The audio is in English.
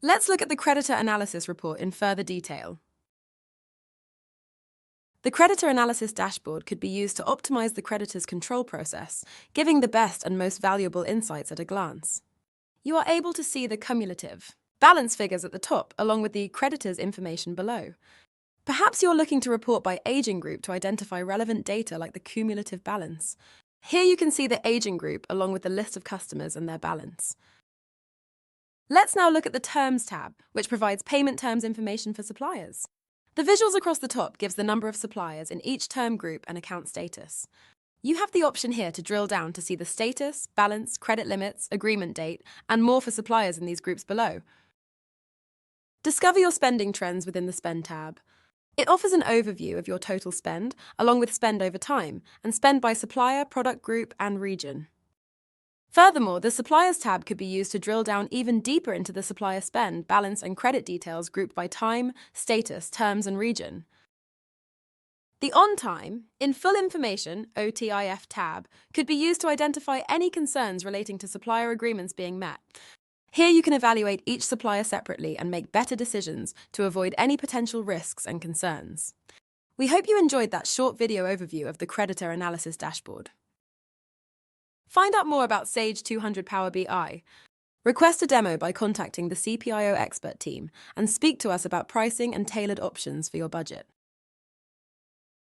Let's look at the creditor analysis report in further detail. The creditor analysis dashboard could be used to optimize the creditor's control process, giving the best and most valuable insights at a glance. You are able to see the cumulative balance figures at the top, along with the creditor's information below. Perhaps you're looking to report by aging group to identify relevant data like the cumulative balance. Here you can see the aging group along with the list of customers and their balance. Let's now look at the Terms tab, which provides payment terms information for suppliers. The visuals across the top gives the number of suppliers in each term group and account status. You have the option here to drill down to see the status, balance, credit limits, agreement date, and more for suppliers in these groups below. Discover your spending trends within the Spend tab. It offers an overview of your total spend, along with spend over time, and spend by supplier, product group, and region. Furthermore, the Suppliers tab could be used to drill down even deeper into the supplier spend, balance, and credit details grouped by time, status, terms, and region. The On Time, in Full Information (OTIF) tab could be used to identify any concerns relating to supplier agreements being met. Here you can evaluate each supplier separately and make better decisions to avoid any potential risks and concerns. We hope you enjoyed that short video overview of the Creditor Analysis Dashboard. Find out more about Sage 200 Power BI. Request a demo by contacting the CPIO expert team and speak to us about pricing and tailored options for your budget.